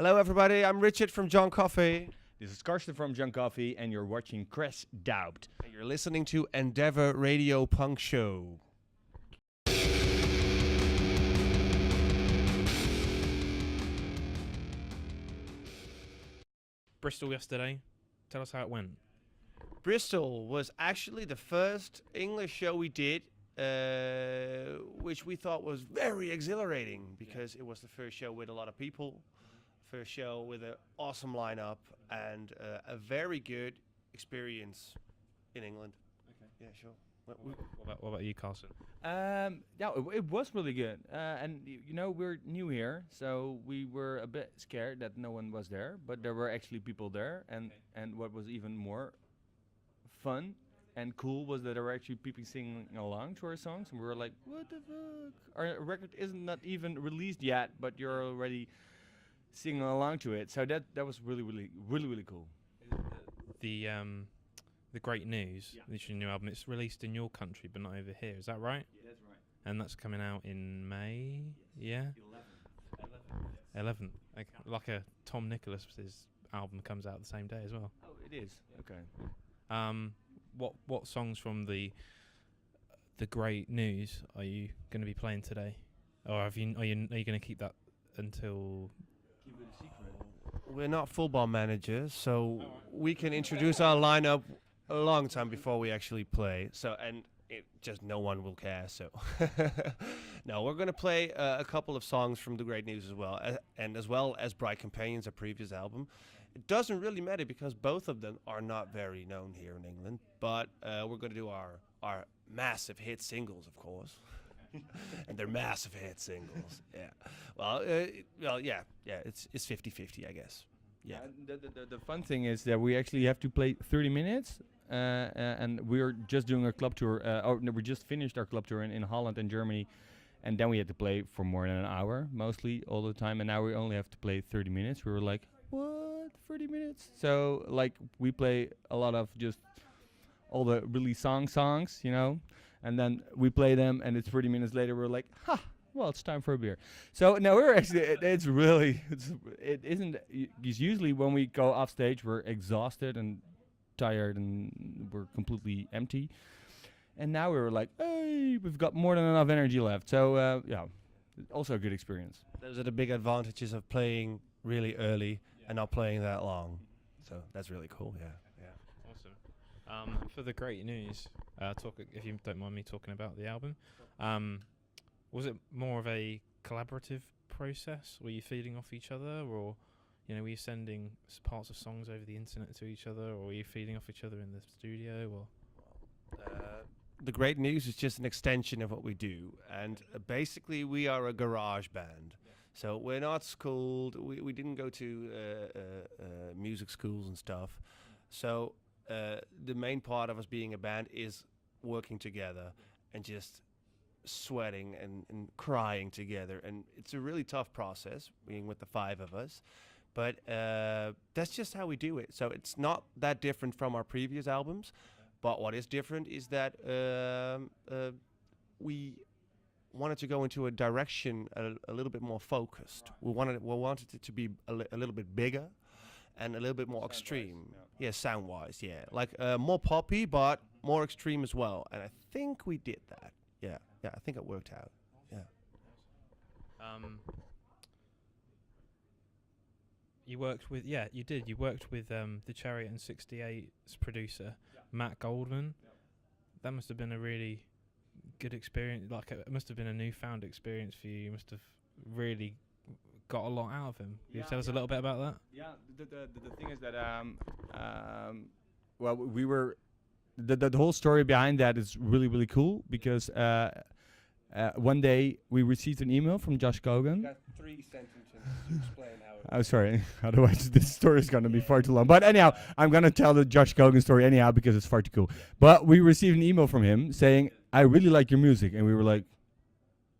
Hello, everybody. I'm Richard from John Coffey. This is Carson from John Coffey, and you're watching Crash Doubt. And you're listening to Endeavour Radio Punk Show. Bristol yesterday. Tell us how it went. Bristol was actually the first English show we did, which we thought was very exhilarating because it was the first show with a lot of people, first show with an awesome lineup, and a very good experience in England. Okay. Yeah, sure. What about you, Carson? It was really good. And we're new here, so we were a bit scared that no one was there, but there were actually people there. And what was even more fun and cool was that there were actually people singing along to our songs, and we were like, what the fuck? Our record isn't not even released yet, but you're already singing along to it. So that was really cool. The Great News, this is your new album. It's released in your country, but not over here. Is that right? Yeah, that's right. And that's coming out in May. Yeah. 11th. Okay. Like a Tom Nicholas's album comes out the same day as well. Oh, it is. Okay. What songs from the Great News are you going to be playing today, or are you going to keep that until? Keep it a secret. We're not football managers, so we can introduce our lineup a long time before we actually play. So, and it just no one will care. So, no, we're going to play a couple of songs from The Great News as well, and as well as Bright Companions, a previous album. It doesn't really matter because both of them are not very known here in England, but we're going to do our massive hit singles, of course. And they're massive hit singles. Yeah. Well, yeah. It's 50-50, I guess. Yeah. The fun thing is that we actually have to play 30 minutes, and we're just doing a club tour. We just finished our club tour in Holland and Germany, and then we had to play for more than an hour, mostly all the time. And now we only have to play 30 minutes. We were like, what? 30 minutes? So like we play a lot of just all the really songs, and then we play them, and it's 30 minutes later we're like, well, it's time for a beer. So no, we're actually it isn't. Because usually when we go off stage, we're exhausted and tired, and we're completely empty. And now we were like, hey, we've got more than enough energy left. So yeah, also a good experience. Those are the big advantages of playing really early and not playing that long. So that's really cool. Yeah. Awesome. For The Great News, if you don't mind me talking about the album, was it more of a collaborative process? Were you feeding off each other, or were you sending parts of songs over the internet to each other, or were you feeding off each other in the studio? Or The Great News is just an extension of what we do, and basically we are a garage band. So we're not schooled. We didn't go to music schools and stuff. So the main part of us being a band is working together and just sweating and crying together. And it's a really tough process being with the five of us. But that's just how we do it. So it's not that different from our previous albums. But what is different is that we wanted to go into a direction a little bit more focused. We wanted it to be a little bit bigger and a little bit more extreme. Yeah, sound-wise, yeah. Like more poppy, but more extreme as well. And I think we did that. Yeah, I think it worked out. Yeah. You worked with, you did. You worked with the Chariot and 68's producer, Matt Goldman. That must have been a really good experience. Like it must have been a newfound experience for you. You must have really got a lot out of him. Can you tell us a little bit about that? Yeah, the thing is that well, we were the whole story behind that is really cool because one day we received an email from Josh Cogan. Got 3 sentences to explain how it Oh, sorry. Otherwise, this story is going to be far too long. But anyhow, I'm going to tell the Josh Cogan story anyhow because it's far too cool. But we received an email from him saying, I really like your music. And we were like,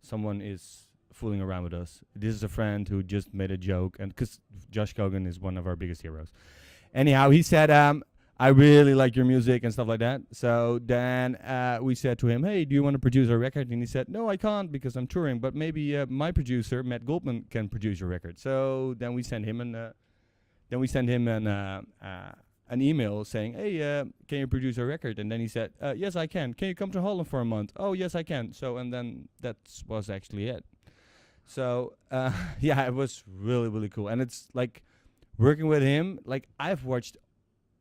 someone is fooling around with us. This is a friend who just made a joke. And because Josh Cogan is one of our biggest heroes. Anyhow, he said, I really like your music and stuff like that. So then we said to him, hey, do you want to produce a record? And he said, no, I can't because I'm touring, but maybe my producer, Matt Goldman, can produce your record. So then we sent him an email saying, hey, can you produce a record? And then he said, yes, I can. Can you come to Holland for a month? Oh, yes, I can. So, and then that was actually it. So, yeah, it was really, really cool. And it's like working with him, like I've watched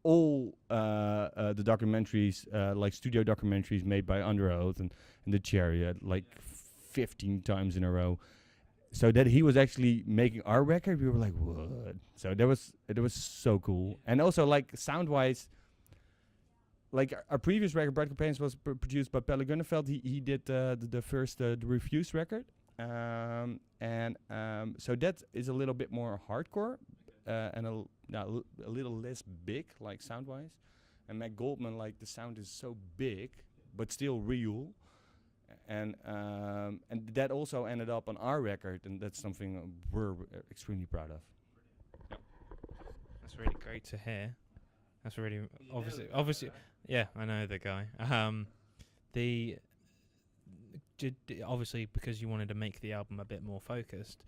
all the documentaries, like studio documentaries made by Under Oath and The Chariot, like 15 times in a row. So that he was actually making our record, we were like, what? So it was so cool. And also like sound-wise, like our previous record, Bright Companions, was produced by Pelle Gunneveld. He did the first the Refused record. So that is a little bit more hardcore and a little less big, like sound-wise. And Matt Goldman, like the sound is so big, but still real. And that also ended up on our record, and that's something we're extremely proud of. Yep. That's really great to hear. That's really obviously. Yeah, I know the guy. Obviously because you wanted to make the album a bit more focused.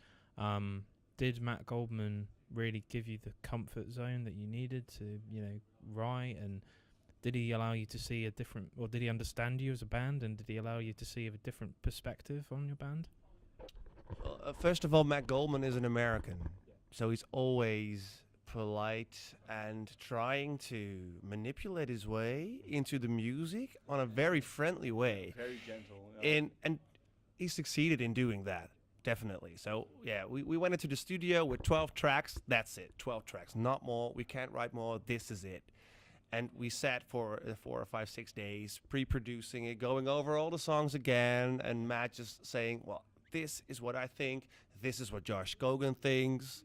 Did Matt Goldman really give you the comfort zone that you needed to, write? And did he allow you to see a different, or did he understand you as a band, and did he allow you to see a different perspective on your band? Well, first of all, Matt Goldman is an American, so he's always polite and trying to manipulate his way into the music on a very friendly way. Very gentle. And he succeeded in doing that, definitely. So, yeah, we went into the studio with 12 tracks. That's it, 12 tracks, not more. We can't write more. This is it. And we sat for 4 or 5, 6 days, pre-producing it, going over all the songs again, and Matt just saying, well, this is what I think, this is what Josh Gogan thinks,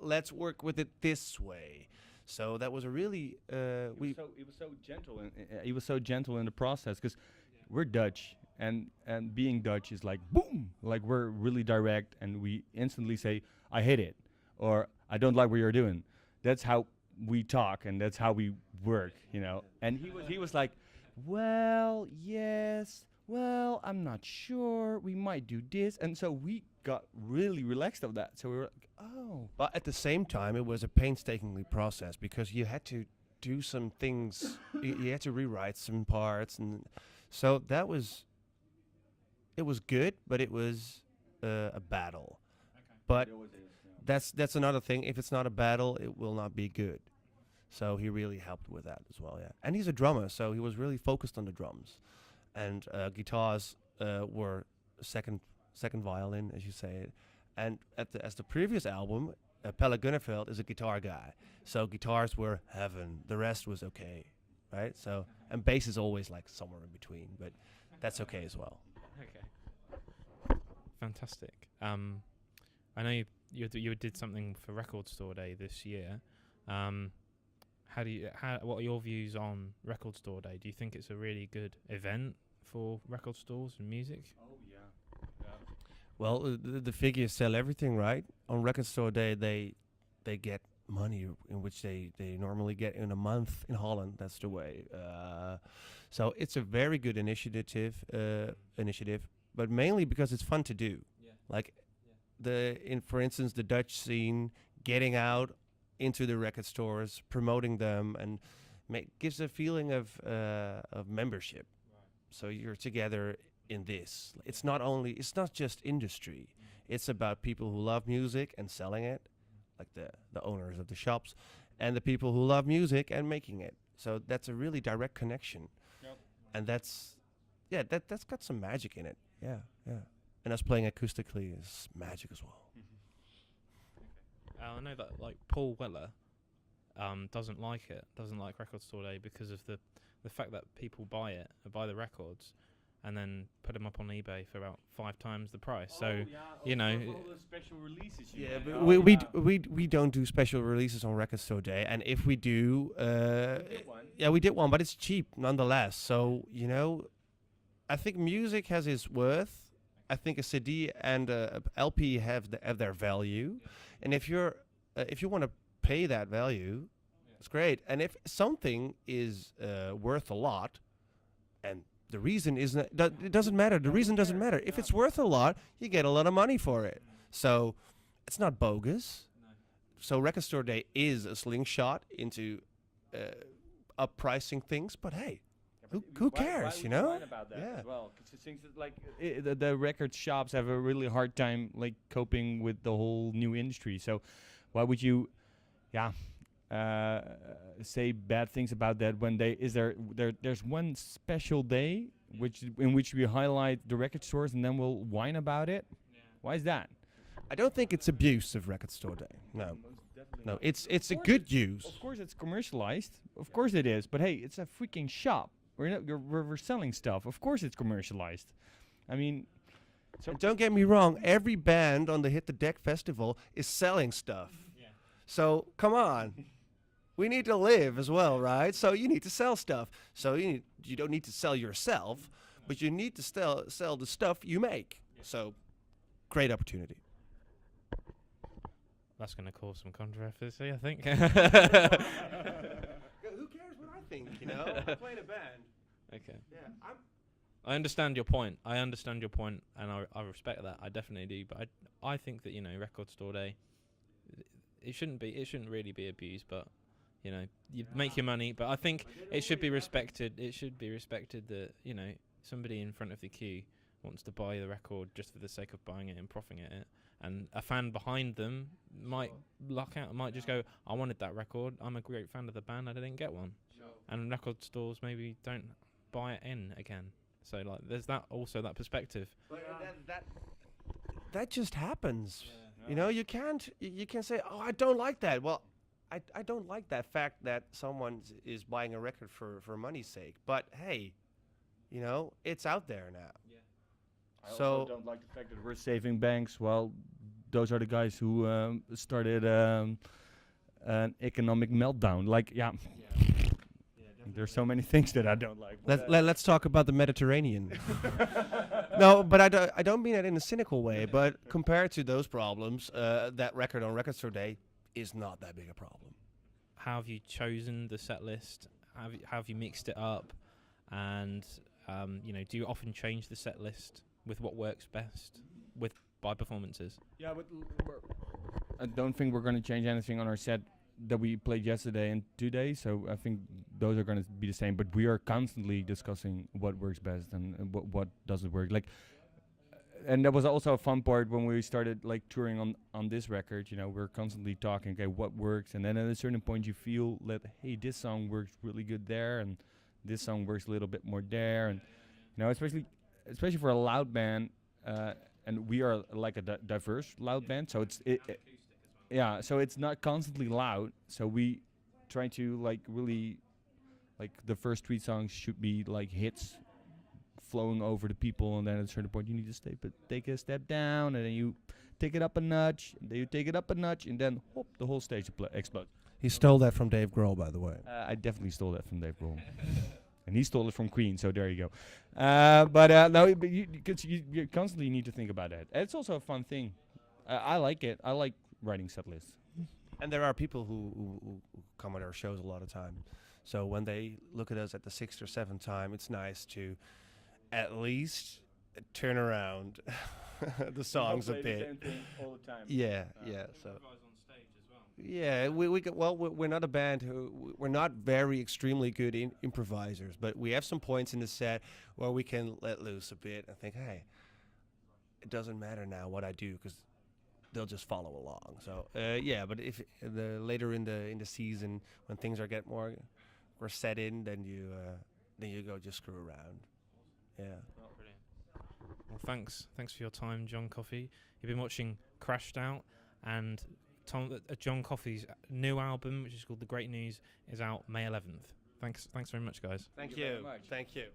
let's work with it this way. So that was a really... He was so gentle. He was so gentle in the process, because we're Dutch, and being Dutch is like, boom! Like, we're really direct, and we instantly say, I hate it, or I don't like what you're doing. That's how we talk, and that's how we work, And he was like, well, yes, well, I'm not sure, we might do this. And so we got really relaxed of that. So we were like, oh. But at the same time, it was a painstakingly process, because you had to do some things, you had to rewrite some parts, and so it was good, but it was a battle. Okay. But that's another thing. If it's not a battle, it will not be good. So he really helped with that as well, yeah. And he's a drummer, so he was really focused on the drums. And guitars were second violin, as you say it. And as the previous album, Pelle Gunneveld is a guitar guy. So guitars were heaven. The rest was okay, right? So, and bass is always like somewhere in between, but that's okay as well. Okay. Fantastic. I know you did something for Record Store Day this year. What are your views on Record Store Day? Do you think it's a really good event for record stores and music? Oh yeah. Well, the figures sell everything, right? On Record Store Day, they get money in which they normally get in a month in Holland. That's the way. So it's a very good initiative, but mainly because it's fun to do. Yeah. Like for instance, the Dutch scene, getting out into the record stores, promoting them, and gives a feeling of membership. Right. So you're together in this. It's not just industry. It's about people who love music and selling it, like the owners of the shops, and the people who love music and making it. So that's a really direct connection. Yep. And that's got some magic in it. Yeah. And us playing acoustically is magic as well. I know that like Paul Weller doesn't like Record Store Day because of the fact that people buy the records and then put them up on eBay for about 5 times the price. Oh, so yeah, all the special releases. But we don't do special releases on Record Store Day, and if we do, we did one, but it's cheap nonetheless. So I think music has its worth. I think a CD and a LP have their value, and if you want to pay that value, It's great. And if something is worth a lot, and the reason isn't, it doesn't matter. The reason doesn't matter. If it's worth a lot, you get a lot of money for it. So it's not bogus. So Record Store Day is a slingshot into uppricing things. But hey, who cares, you know? About that Yeah. as well. 'Cause it seems that, like the record shops have a really hard time like coping with the whole new industry. So why would you, say bad things about that when there's one special day in which we highlight the record stores and then we'll whine about it? Yeah. Why is that? I don't think it's abuse of Record Store Day. No, it's a good use. Of course, it's commercialized. Of course, it is. But hey, it's a freaking shop. We're selling stuff. Of course, it's commercialized. I mean, So don't get me wrong. Every band on the Hit the Deck Festival is selling stuff. Yeah. So come on, we need to live as well, right? So you need to sell stuff. So you don't need to sell yourself, but you need to sell the stuff you make. So great opportunity. That's going to cause some controversy, I think. Who cares what I think? You know, I'm playing a band. Okay. Yeah, I understand your point. And I respect that. I definitely do. But I think that Record Store Day, it shouldn't really be abused. But you make your money. But I think it should be respected. It should be respected that somebody in front of the queue wants to buy the record just for the sake of buying it and profiting it. And a fan behind them might luck out. Might just go, I wanted that record. I'm a great fan of the band. I didn't get one. And record stores maybe don't buy it in again. So like, there's that perspective. But that just happens. You know, you can't say, oh, I don't like that. Well, I don't like that fact that someone is buying a record for money's sake. But hey, it's out there now. I also don't like the fact that we're saving banks. Well, those are the guys who started an economic meltdown. Like, there's so many things that I don't like. Let's talk about the Mediterranean. No, but I don't mean it in a cynical way. But compared to those problems, that record on Record Store Day is not that big a problem. How have you chosen the set list? How have you mixed it up? And do you often change the set list with what works best by performances? Yeah, but I don't think we're going to change anything on our set that we played yesterday and today. So I think those are going to be the same. But we are constantly discussing what works best and what doesn't work. Like, and that was also a fun part when we started like touring on this record. We're constantly talking, okay, what works, and then at a certain point you feel that hey, this song works really good there, and this song works a little bit more there, and especially for a loud band, and we are like a diverse loud band, so so it's not constantly loud. So we try to like really, like the first 3 songs should be like hits, flowing over the people, and then at a certain point you need to take a step down, and then you take it up a notch, and then you take it up a notch, and then whoop, the whole stage explodes. He stole that from Dave Grohl, by the way. I definitely stole that from Dave Grohl. And he stole it from Queen, so there you go. No, but you constantly need to think about that. It's also a fun thing. I like it. I like writing set lists. And there are people who come at our shows a lot of time. So when they look at us at the 6th or 7th time, it's nice to at least turn around the songs a bit. Same thing all the time. Yeah. So. Yeah, we're not a band we're not very extremely good improvisers, but we have some points in the set where we can let loose a bit and think, hey, it doesn't matter now what I do because they'll just follow along. So but if later in the season when things we're set in, then you go just screw around. Yeah. Brilliant. Well, thanks for your time, John Coffey. You've been watching Crashed Out, and John Coffey's new album, which is called The Great News, is out May 11th. Thanks very much, guys. Thank you. Thank you.